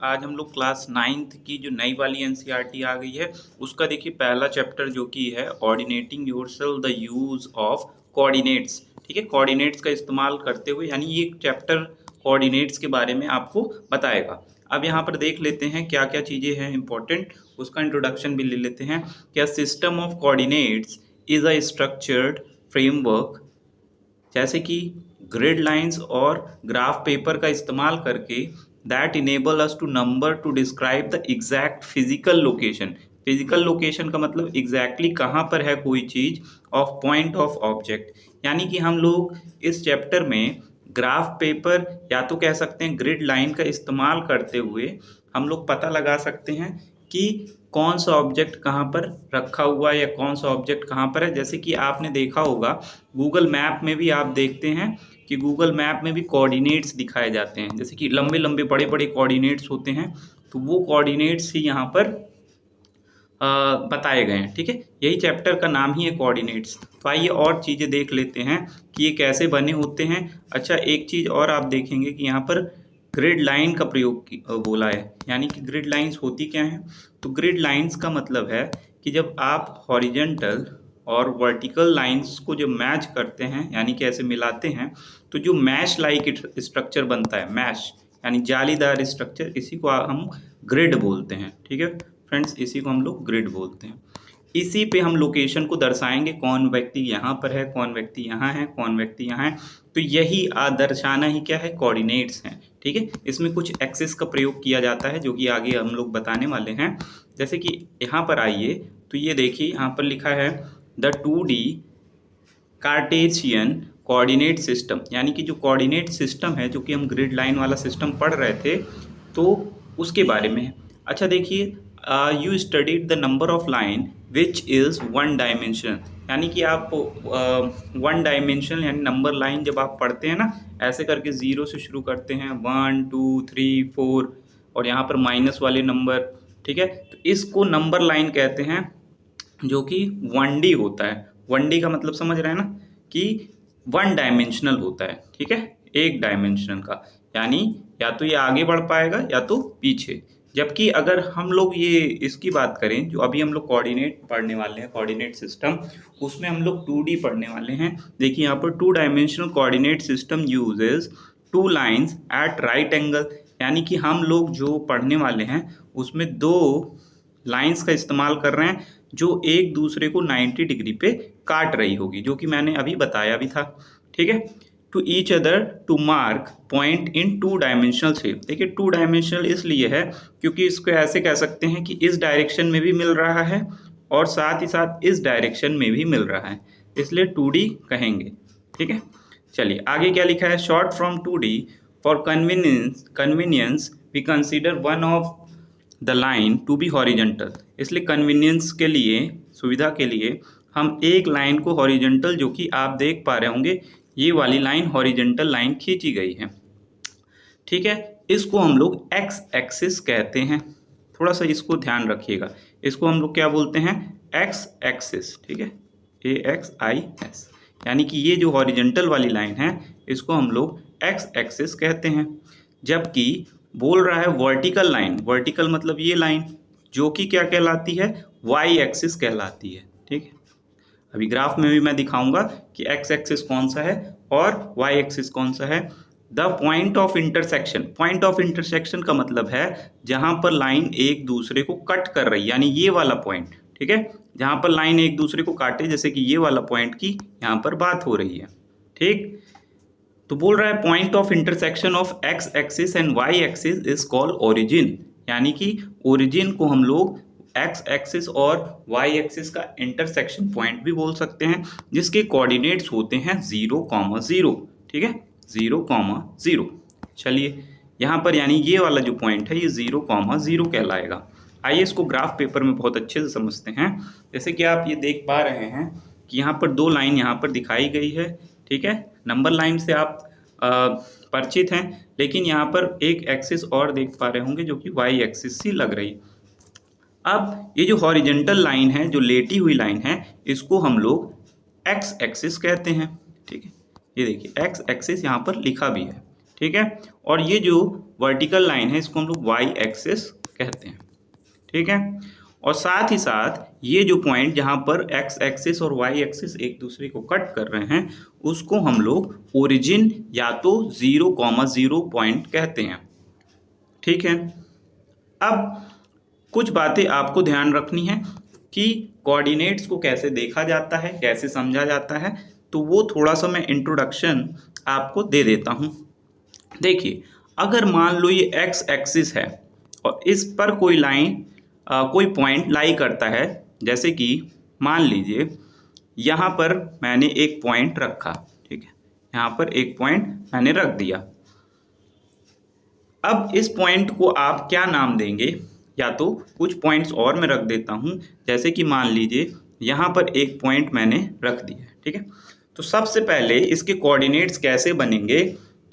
आज हम लोग क्लास 9th की जो नई वाली एनसीईआरटी आ गई है उसका देखिए पहला चैप्टर जो कि है ordinating yourself the use of coordinates. ठीक है, कोऑर्डिनेट्स का इस्तेमाल करते हुए, यानी ये चैप्टर कोऑर्डिनेट्स के बारे में आपको बताएगा। अब यहाँ पर देख लेते हैं क्या क्या चीज़ें हैं इंपॉर्टेंट, उसका इंट्रोडक्शन भी ले लेते हैं। क्या system of coordinates is a structured framework, जैसे कि ग्रिड लाइंस और ग्राफ पेपर का इस्तेमाल करके that enable us to number to describe the exact physical location. Physical location का मतलब एग्जैक्टली कहाँ पर है कोई चीज़, ऑफ पॉइंट ऑफ ऑब्जेक्ट। यानी कि हम लोग इस चैप्टर में ग्राफ पेपर या तो कह सकते हैं ग्रिड लाइन का इस्तेमाल करते हुए हम लोग पता लगा सकते हैं कि कौन सा ऑब्जेक्ट कहाँ पर रखा हुआ है या कौन सा ऑब्जेक्ट कहाँ पर है। जैसे कि आपने देखा होगा गूगल मैप में भी आप देखते हैं कि गूगल मैप में भी कोऑर्डिनेट्स दिखाए जाते हैं, जैसे कि लंबे लंबे बड़े बड़े कोऑर्डिनेट्स होते हैं, तो वो कोऑर्डिनेट्स ही यहाँ पर बताए गए हैं। ठीक है, यही चैप्टर का नाम ही है कोऑर्डिनेट्स। तो आइए और चीज़ें देख लेते हैं कि ये कैसे बने होते हैं। अच्छा, एक चीज़ और आप देखेंगे कि यहाँ पर ग्रिड लाइन का प्रयोग बोला है, यानी कि ग्रिड लाइंस होती क्या हैं। तो ग्रिड लाइंस का मतलब है कि जब आप हॉरिजॉन्टल और वर्टिकल लाइंस को जब मैच करते हैं, यानी कि ऐसे मिलाते हैं, तो जो मैश लाइक स्ट्रक्चर बनता है, मैश यानी जालीदार स्ट्रक्चर, इसी को हम ग्रिड बोलते हैं। ठीक है फ्रेंड्स, इसी को हम लोग ग्रिड बोलते हैं। इसी पे हम लोकेशन को दर्शाएंगे, कौन व्यक्ति यहाँ पर है, कौन व्यक्ति यहाँ है, कौन व्यक्ति यहाँ है। तो यही दर्शाना ही क्या है, कोऑर्डिनेट्स हैं। ठीक है, इसमें कुछ एक्सिस का प्रयोग किया जाता है जो कि आगे हम लोग बताने वाले हैं। जैसे कि यहाँ पर आइए तो ये देखिए यहाँ पर लिखा है the 2D Cartesian coordinate system, यानी कि जो कोऑर्डिनेट सिस्टम है जो कि हम ग्रिड लाइन वाला सिस्टम पढ़ रहे थे तो उसके बारे में है। अच्छा देखिए, you studied the number of line which is one dimension, यानी कि आप वन डायमेंशन यानी नंबर लाइन जब आप पढ़ते हैं ना, ऐसे करके 0 से शुरू करते हैं, 1 2 3 4 और यहाँ पर माइनस वाले नंबर। ठीक है, तो इसको नंबर लाइन कहते हैं जो कि 1D होता है। 1D का मतलब समझ रहे हैं ना कि वन डायमेंशनल होता है। ठीक है, एक डायमेंशन का, यानी या तो ये आगे बढ़ पाएगा या तो पीछे। जबकि अगर हम लोग ये इसकी बात करें, जो अभी हम लोग कोऑर्डिनेट पढ़ने वाले हैं, कोऑर्डिनेट सिस्टम, उसमें हम लोग 2D पढ़ने वाले हैं। देखिए यहाँ पर 2 dimensional coordinate system uses 2 lines eight right angle, यानी कि हम लोग जो पढ़ने वाले हैं उसमें 2 लाइंस का इस्तेमाल कर रहे हैं जो एक दूसरे को 90 डिग्री पे काट रही होगी, जो कि मैंने अभी बताया भी था। ठीक है, to each other to mark point in 2 dimensional shape. देखिए 2 डायमेंशनल इसलिए है क्योंकि इसको ऐसे कह सकते हैं कि इस डायरेक्शन में भी मिल रहा है और साथ ही साथ इस डायरेक्शन में भी मिल रहा है, इसलिए 2D कहेंगे। ठीक है, चलिए आगे क्या लिखा है, short from 2D for convenience we consider one of the line to be horizontal. इसलिए कन्वीनियंस के लिए, सुविधा के लिए, हम एक लाइन को हॉरिजेंटल, जो कि आप देख पा रहे होंगे ये वाली लाइन हॉरिजेंटल लाइन खींची गई है। ठीक है, इसको हम लोग एक्स एक्सिस कहते हैं। थोड़ा सा इसको ध्यान रखिएगा, इसको हम लोग क्या बोलते हैं, एक्स एक्सिस। ठीक है, AXIS, यानी कि ये जो हॉरिजेंटल वाली लाइन है इसको हम लोग एक्स एक्सिस कहते हैं। जबकि बोल रहा है वर्टिकल लाइन, वर्टिकल मतलब ये लाइन जो कि क्या कहलाती है, वाई एक्सिस कहलाती है। ठीक है, अभी ग्राफ में भी मैं दिखाऊंगा कि एक्स एक्सिस कौन सा है और वाई एक्सिस कौन सा है। The point of intersection, point of intersection का मतलब है जहां पर लाइन एक दूसरे को कट कर रही, यानी ये वाला पॉइंट। ठीक है, जहां पर लाइन एक दूसरे को काटे, जैसे कि ये वाला पॉइंट की यहाँ पर बात हो रही है। ठीक, तो बोल रहा है point of intersection of X axis and Y axis is called origin, यानी कि ओरिजिन को हम लोग एक्स एक्सिस और वाई एक्सिस का इंटरसेक्शन पॉइंट भी बोल सकते हैं, जिसके कोऑर्डिनेट्स होते हैं 0,0। ठीक है, 0,0। चलिए यहाँ पर यानी ये वाला जो पॉइंट है ये 0,0 कहलाएगा। आइए इसको ग्राफ पेपर में बहुत अच्छे से समझते हैं। जैसे कि आप ये देख पा रहे हैं कि यहाँ पर 2 लाइन यहाँ पर दिखाई गई है। ठीक है, नंबर लाइन से आप परिचित हैं, लेकिन यहाँ पर एक एक्सिस और देख पा रहे होंगे जो कि वाई एक्सिस सी लग रही। अब ये जो हॉरिजेंटल लाइन है, जो लेटी हुई लाइन है, इसको हम लोग एक्स एक्सिस कहते हैं। ठीक है, ये देखिए एक्स एक्सिस यहाँ पर लिखा भी है। ठीक है, और ये जो वर्टिकल लाइन है इसको हम लोग वाई एक्सिस कहते हैं, ठीक है। और साथ ही साथ ये जो पॉइंट जहाँ पर एक्स एक्सिस और वाई एक्सिस एक दूसरे को कट कर रहे हैं उसको हम लोग ओरिजिन या तो 0,0 पॉइंट कहते हैं, ठीक है। अब कुछ बातें आपको ध्यान रखनी है कि कोऑर्डिनेट्स को कैसे देखा जाता है, कैसे समझा जाता है, तो वो थोड़ा सा मैं इंट्रोडक्शन आपको दे देता हूँ। देखिए, अगर मान लो ये एक्स एक्सिस है और इस पर कोई लाइन कोई पॉइंट लाई करता है, जैसे कि मान लीजिए यहाँ पर मैंने एक पॉइंट रखा, ठीक है, यहाँ पर एक पॉइंट मैंने रख दिया। अब इस पॉइंट को आप क्या नाम देंगे, या तो कुछ पॉइंट्स और मैं रख देता हूँ, जैसे कि मान लीजिए यहाँ पर एक पॉइंट मैंने रख दिया, ठीक है। तो सबसे पहले इसके कोऑर्डिनेट्स कैसे बनेंगे,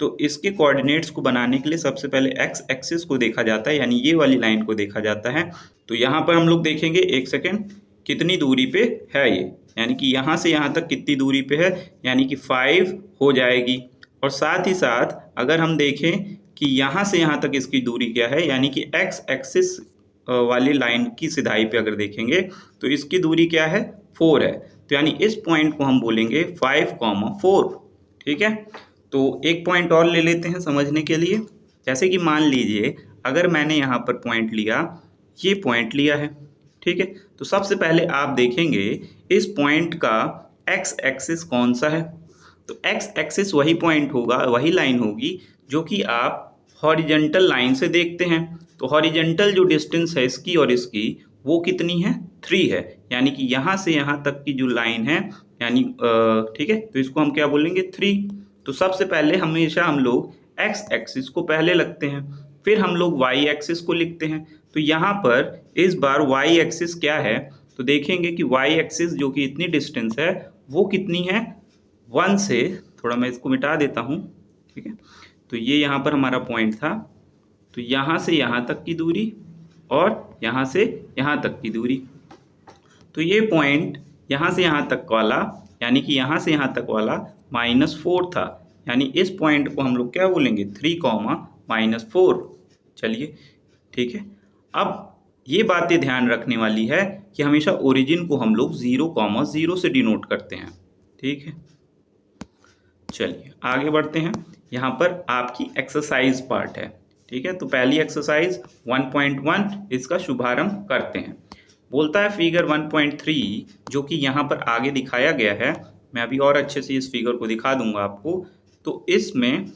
तो इसके कोऑर्डिनेट्स को बनाने के लिए सबसे पहले एक्स एक्सिस को देखा जाता है, यानी ये वाली लाइन को देखा जाता है। तो यहाँ पर हम लोग देखेंगे, एक सेकेंड, कितनी दूरी पे है ये, यानी कि यहाँ से यहाँ तक कितनी दूरी पे है, यानी कि 5 हो जाएगी। और साथ ही साथ अगर हम देखें कि यहाँ से यहाँ तक इसकी दूरी क्या है, यानी कि एक्स एक्सिस वाली लाइन की सिधाई पे अगर देखेंगे तो इसकी दूरी क्या है, 4 है। तो यानी इस पॉइंट को हम बोलेंगे 5,4, ठीक है। तो एक पॉइंट और ले लेते हैं समझने के लिए, जैसे कि मान लीजिए अगर मैंने यहाँ पर पॉइंट लिया, ये पॉइंट लिया है, ठीक है। तो सबसे पहले आप देखेंगे इस पॉइंट का एक्स एक्सिस कौन सा है, तो एक्स एक्सिस वही पॉइंट होगा, वही लाइन होगी जो कि आप हॉरिजेंटल लाइन से देखते हैं। तो हॉरिजेंटल जो डिस्टेंस है इसकी और इसकी, वो कितनी है, 3 है, यानी कि यहाँ से यहाँ तक की जो लाइन है, यानी ठीक है, तो इसको हम क्या बोलेंगे, 3। तो सबसे पहले हमेशा हम लोग एक्स एक्सिस को पहले लगते हैं, फिर हम लोग वाई एक्सिस को लिखते हैं। तो यहाँ पर इस बार वाई एक्सिस क्या है, तो देखेंगे कि वाई एक्सिस जो कि इतनी डिस्टेंस है वो कितनी है, 1 से, थोड़ा मैं इसको मिटा देता हूँ, ठीक है। तो ये यहाँ पर हमारा पॉइंट था, तो यहाँ से यहाँ तक की दूरी और यहाँ से यहाँ तक की दूरी। तो ये पॉइंट यहाँ से यहाँ तक वाला, यानी कि यहाँ से यहाँ तक वाला -4 था, यानी इस पॉइंट को हम लोग क्या बोलेंगे, 3,-4। चलिए, ठीक है। अब ये बातें ध्यान रखने वाली है कि हमेशा ओरिजिन को हम लोग 0,0 से डिनोट करते हैं, ठीक है। चलिए आगे बढ़ते हैं, यहाँ पर आपकी एक्सरसाइज पार्ट है, ठीक है। तो पहली एक्सरसाइज 1.1 इसका शुभारंभ करते हैं। बोलता है फिगर 1.3 जो कि यहाँ पर आगे दिखाया गया है, मैं अभी और अच्छे से इस फिगर को दिखा दूंगा आपको। तो इसमें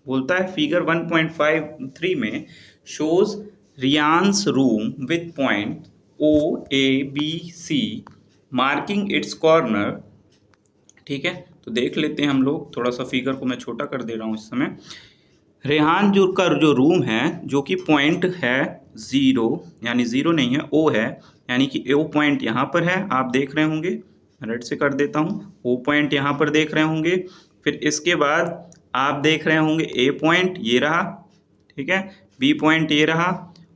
बोलता है फिगर 1.53 में shows Ryan's room with point OABC marking its corner, ठीक है। तो देख लेते हैं हम लोग, थोड़ा सा फिगर को मैं छोटा कर दे रहा हूँ इस समय। रेहान जो का जो रूम है जो कि पॉइंट है 0, यानी 0 नहीं है, O है, यानी कि O पॉइंट यहाँ पर है, आप देख रहे होंगे, रेड से कर देता हूँ, O पॉइंट यहाँ पर देख रहे होंगे। फिर इसके बाद आप देख रहे होंगे A पॉइंट ये रहा, ठीक है, B पॉइंट ये रहा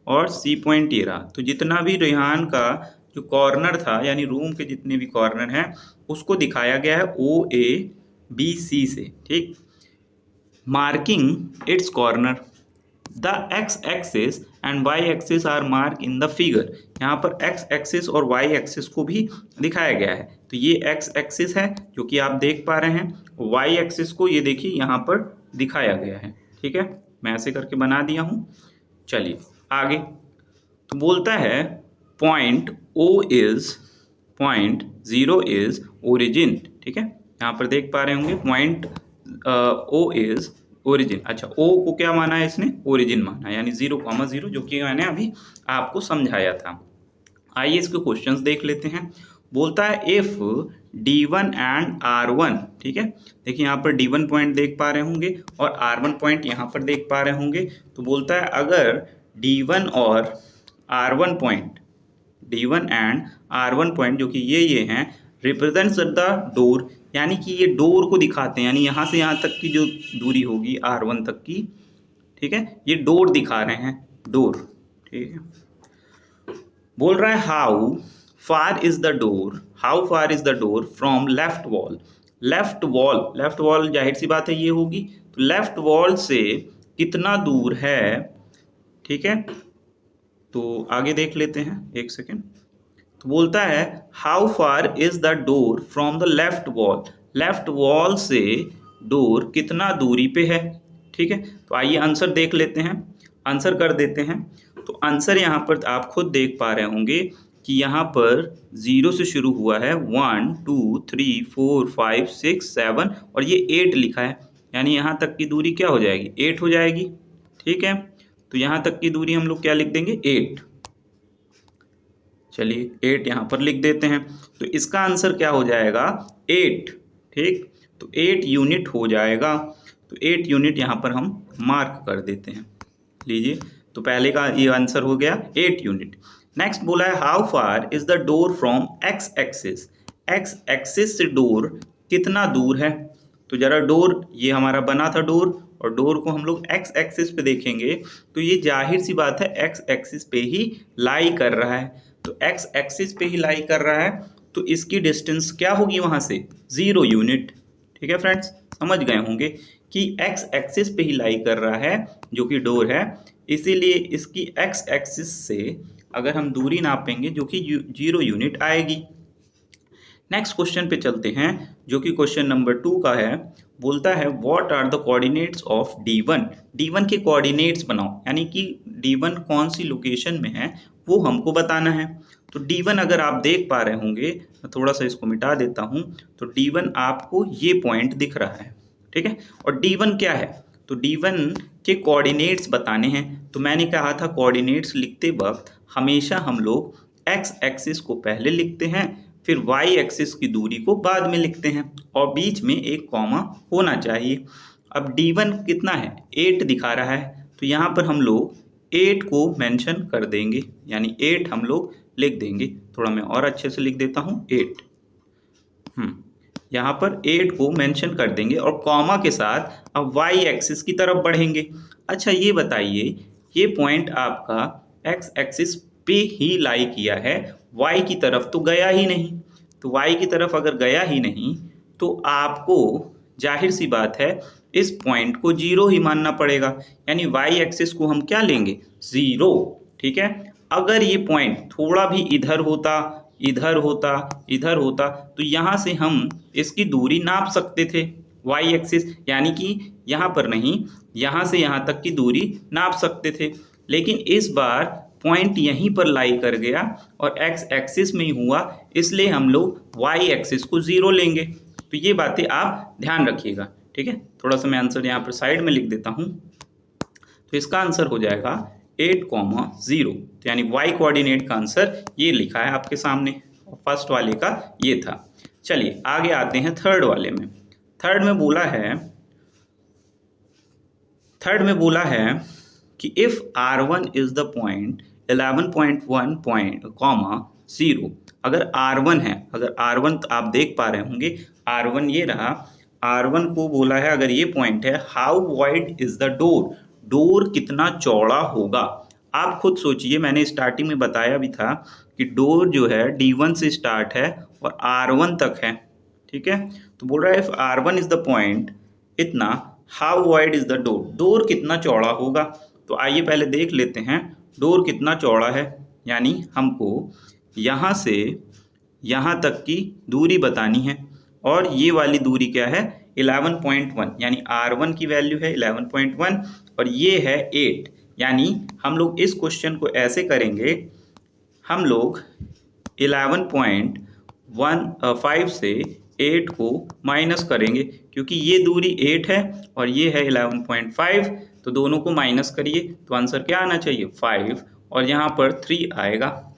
और C पॉइंट ये रहा। तो जितना भी रेहान का जो कॉर्नर था, यानी रूम के जितने भी कॉर्नर हैं उसको दिखाया गया है OABC से, ठीक। Marking its corner, the X axis and Y axis are mark in the figure. यहाँ पर एक्स एक्सिस और वाई एक्सिस को भी दिखाया गया है। तो ये एक्स एक्सिस है जो कि आप देख पा रहे हैं, वाई एक्सिस को ये देखिए यहाँ पर दिखाया गया है, ठीक है। मैं ऐसे करके बना दिया हूँ। चलिए आगे, तो बोलता है पॉइंट O इज ओरिजिन, ठीक है। यहाँ पर देख पा रहे होंगे पॉइंट O इज ओरिजिन। अच्छा, O को क्या माना है इसने, ओरिजिन माना, यानी 0,0 जो कि मैंने अभी आपको समझाया था। आइए इसके क्वेश्चंस देख लेते हैं। बोलता है इफ D1 एंड R1, ठीक है। देखिए यहाँ पर D1 पॉइंट देख पा रहे होंगे और R1 पॉइंट यहाँ पर देख पा रहे होंगे। तो बोलता है अगर D1 और R1 point, D1 and R1 point जो कि ये हैं, रिप्रेजेंट्स द डोर, यानी कि ये डोर को दिखाते हैं, यानी यहाँ से यहाँ तक की जो दूरी होगी R1 तक की, ठीक है, ये डोर दिखा रहे हैं, डोर, ठीक है। बोल रहा है how far is the door from left wall. Left wall जाहिर सी बात है ये होगी, तो लेफ्ट वॉल से कितना दूर है। ठीक है, तो आगे देख लेते हैं, एक सेकेंड। तो बोलता है how far is the door from the left wall, left wall से डोर कितना दूरी पे है। ठीक है, तो आइए आंसर देख लेते हैं, आंसर कर देते हैं। तो आंसर यहाँ पर आप खुद देख पा रहे होंगे कि यहाँ पर 0 से शुरू हुआ है, 1 2 3 4 5 6 7 और ये 8 लिखा है, यानी यहाँ तक की दूरी क्या हो जाएगी, 8 हो जाएगी। ठीक है, तो यहाँ तक की दूरी हम लोग क्या लिख देंगे, 8। चलिए 8 यहाँ पर लिख देते हैं, तो इसका आंसर क्या हो जाएगा, 8। ठीक, तो 8 यूनिट हो जाएगा। तो 8 यूनिट यहाँ पर हम मार्क कर देते हैं। लीजिए, तो पहले का ये आंसर हो गया 8 यूनिट। नेक्स्ट बोला है how far is the door from x axis, x axis से डोर कितना दूर है। तो जरा डोर, ये हमारा बना था डोर, और डोर को हम लोग एक्स एक्सिस पे देखेंगे तो ये जाहिर सी बात है एक्स एक्सिस पे ही लाई कर रहा है। तो एक्स एक्सिस पे ही लाई कर रहा है, तो इसकी डिस्टेंस क्या होगी वहाँ से, 0 यूनिट। ठीक है फ्रेंड्स, समझ गए होंगे कि एक्स एक्सिस पे ही लाई कर रहा है जो कि डोर है, इसीलिए इसकी एक्स एक्सिस से अगर हम दूरी नापेंगे जो कि 0 यूनिट आएगी। नेक्स्ट क्वेश्चन पे चलते हैं जो कि क्वेश्चन नंबर 2 का है। बोलता है what are the coordinates of D1, D1 के कोऑर्डिनेट्स बनाओ, यानी कि D1 कौन सी लोकेशन में है वो हमको बताना है। तो D1 अगर आप देख पा रहे होंगे, मैं थोड़ा सा इसको मिटा देता हूँ, तो D1 आपको ये पॉइंट दिख रहा है। ठीक है, और D1 क्या है, तो D1 के कोऑर्डिनेट्स बताने हैं। तो मैंने कहा था कोऑर्डिनेट्स लिखते वक्त हमेशा हम लोग एक्स एक्सिस को पहले लिखते हैं, फिर वाई एक्सिस की दूरी को बाद में लिखते हैं, और बीच में एक कॉमा होना चाहिए। अब D1 कितना है, 8 दिखा रहा है, तो यहाँ पर हम लोग 8 को मेंशन कर देंगे, यानी 8 हम लोग लिख देंगे। थोड़ा मैं और अच्छे से लिख देता हूँ, 8। यहाँ पर 8 को मेंशन कर देंगे और कॉमा के साथ अब वाई एक्सिस की तरफ बढ़ेंगे। अच्छा ये बताइए, ये पॉइंट आपका एक्स एक्सिस पे ही लाई किया है, वाई की तरफ तो गया ही नहीं। तो वाई की तरफ अगर गया ही नहीं तो आपको जाहिर सी बात है इस पॉइंट को 0 ही मानना पड़ेगा, यानी वाई एक्सिस को हम क्या लेंगे, 0। ठीक है, अगर ये पॉइंट थोड़ा भी इधर होता, इधर होता, इधर होता, तो यहाँ से हम इसकी दूरी नाप सकते थे, वाई एक्सिस, यानी कि यहाँ पर नहीं, यहाँ से यहाँ तक की दूरी नाप सकते थे। लेकिन इस बार पॉइंट यहीं पर लाई कर गया और एक्स एक्सिस में ही हुआ, इसलिए हम लोग वाई एक्सिस को 0 लेंगे। तो ये बातें आप ध्यान रखिएगा। ठीक है, थोड़ा सा मैं आंसर यहाँ पर साइड में लिख देता हूँ। तो इसका आंसर हो जाएगा 8,0, तो यानी वाई कोऑर्डिनेट का आंसर ये लिखा है आपके सामने, फर्स्ट वाले का ये था। चलिए आगे आते हैं थर्ड वाले में। थर्ड में बोला है कि if R1 is the point 11.1, 0, अगर R1 है, अगर R1 तो आप देख पा रहे होंगे R1 ये रहा, R1 को बोला है अगर ये पॉइंट है, how wide is the door, door कितना चौड़ा होगा। आप खुद सोचिए, मैंने स्टार्टिंग में बताया भी था कि डोर जो है D1 से स्टार्ट है और R1 तक है। ठीक है, तो बोल रहा है if R1 is the point इतना, how wide is the door, door कितना चौड़ा होगा। तो आइए पहले देख लेते हैं डोर कितना चौड़ा है, यानी हमको यहाँ से यहाँ तक की दूरी बतानी है, और ये वाली दूरी क्या है, 11.1, यानी R1 की वैल्यू है 11.1 और ये है 8। यानी हम लोग इस क्वेश्चन को ऐसे करेंगे, हम लोग 11.15 से 8 को माइनस करेंगे, क्योंकि ये दूरी 8 है और ये है 11.5, तो दोनों को माइनस करिए तो आंसर क्या आना चाहिए, 5, और यहाँ पर 3 आएगा।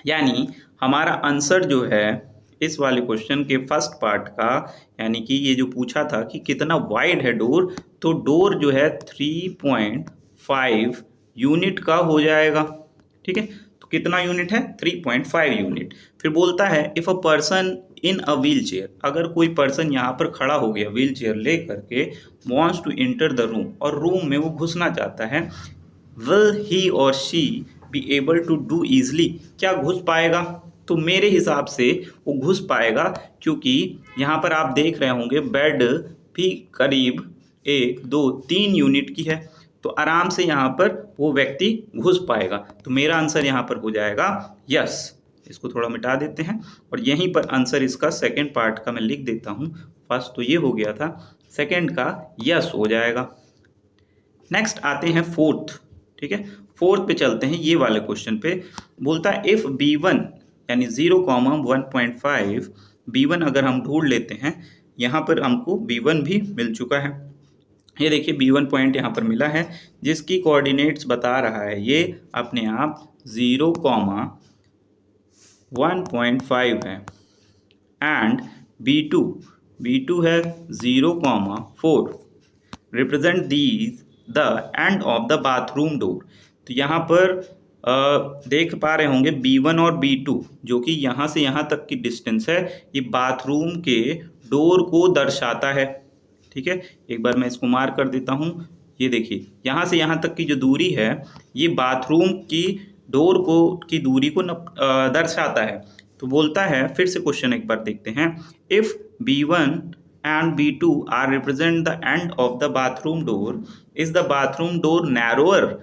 यानी हमारा आंसर जो है इस वाले क्वेश्चन के फर्स्ट पार्ट का, यानी कि ये जो पूछा था कि कितना वाइड है डोर, तो डोर जो है 3.5 यूनिट का हो जाएगा। ठीक है, तो कितना यूनिट है, 3.5 यूनिट। फिर बोलता है if a person in a wheel chair, अगर कोई पर्सन यहाँ पर खड़ा हो गया व्हील चेयर ले करके, wants to enter the room, और रूम में वो घुसना चाहता है, will he or she be able to do easily, क्या घुस पाएगा। तो मेरे हिसाब से वो घुस पाएगा, क्योंकि यहाँ पर आप देख रहे होंगे बेड भी करीब 1 2 3 यूनिट की है, तो तो आराम से यहाँ पर वो व्यक्ति घुस पाएगा। तो मेरा आंसर यहाँ पर हो जाएगा यस। इसको थोड़ा मिटा देते हैं और यहीं पर आंसर इसका सेकंड पार्ट का मैं लिख देता हूँ। फर्स्ट तो ये हो गया था, सेकंड का यस हो जाएगा। नेक्स्ट आते हैं फोर्थ। ठीक है, फोर्थ पे चलते हैं, ये वाले क्वेश्चन पे। बोलता है इफ b1 यानी 0,1.5 b1 अगर हम ढूंढ लेते हैं, यहाँ पर हमको b1 भी मिल चुका है। ये देखिए b1 पॉइंट यहाँ पर मिला है जिसकी कोऑर्डिनेट्स बता रहा है ये अपने आप 0,1.5 है। एंड b2 है 0,4 represent these the end of the bathroom door. तो यहाँ पर देख पा रहे होंगे b1 और b2 जो कि यहाँ से यहाँ तक की डिस्टेंस है, ये बाथरूम के डोर को दर्शाता है। ठीक है, एक बार मैं इसको मार्क कर देता हूँ। ये देखिए यहाँ से यहाँ तक की जो दूरी है ये बाथरूम की डोर की दूरी को दर्शाता है। तो बोलता है, फिर से क्वेश्चन एक बार देखते हैं, if b1 and b2 are represent the end of the bathroom door, is the bathroom door narrower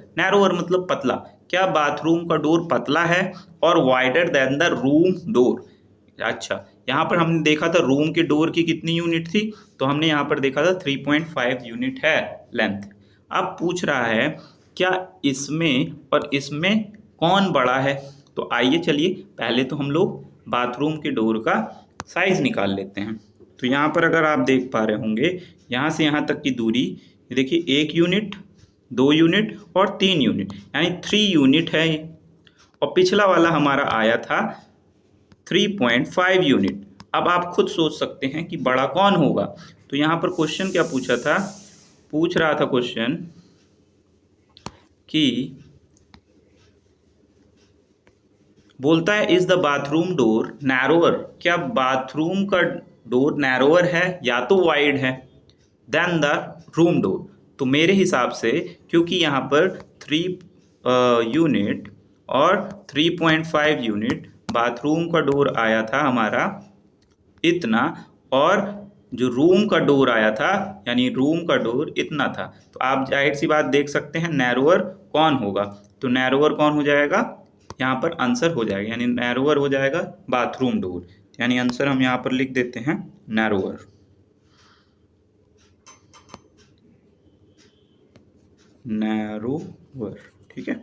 मतलब पतला, क्या बाथरूम का डोर पतला है और wider than the room door। अच्छा, यहाँ पर हमने देखा था रूम के डोर की कितनी यूनिट थी, तो हमने यहाँ पर देखा था 3.5 यूनिट है लेंथ। अब पूछ रहा है क्या इसमें और इसमें कौन बड़ा है। तो आइए चलिए पहले तो हम लोग बाथरूम के डोर का साइज निकाल लेते हैं। तो यहाँ पर अगर आप देख पा रहे होंगे यहाँ से यहाँ तक की दूरी, ये देखिए 1 यूनिट, 2 यूनिट और 3 यूनिट, यानी 3 यूनिट है। और पिछला वाला हमारा आया था 3.5 यूनिट। अब आप खुद सोच सकते हैं कि बड़ा कौन होगा। तो यहाँ पर क्वेश्चन क्या पूछ रहा था क्वेश्चन कि बोलता है is the bathroom door narrower, क्या बाथरूम का डोर नैरोअर है या तो वाइड है देन द रूम डोर। तो मेरे हिसाब से क्योंकि यहाँ पर 3 यूनिट और 3.5 यूनिट बाथरूम का डोर आया था हमारा इतना, और जो रूम का डोर आया था यानी रूम का डोर इतना था, तो आप जाहिर सी बात देख सकते हैं नैरोअर कौन होगा। तो नैरोअर कौन हो जाएगा, यहाँ पर आंसर हो जाएगा, यानी नैरोअर हो जाएगा बाथरूम डोर, यानी आंसर हम यहाँ पर लिख देते हैं नैरोअर। ठीक है,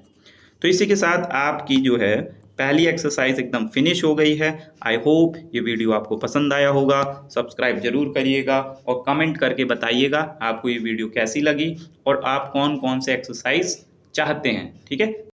तो इसी के साथ आपकी जो है पहली एक्सरसाइज एकदम फिनिश हो गई है। आई होप ये वीडियो आपको पसंद आया होगा। सब्सक्राइब जरूर करिएगा और कमेंट करके बताइएगा आपको ये वीडियो कैसी लगी और आप कौन कौन से एक्सरसाइज चाहते हैं। ठीक है।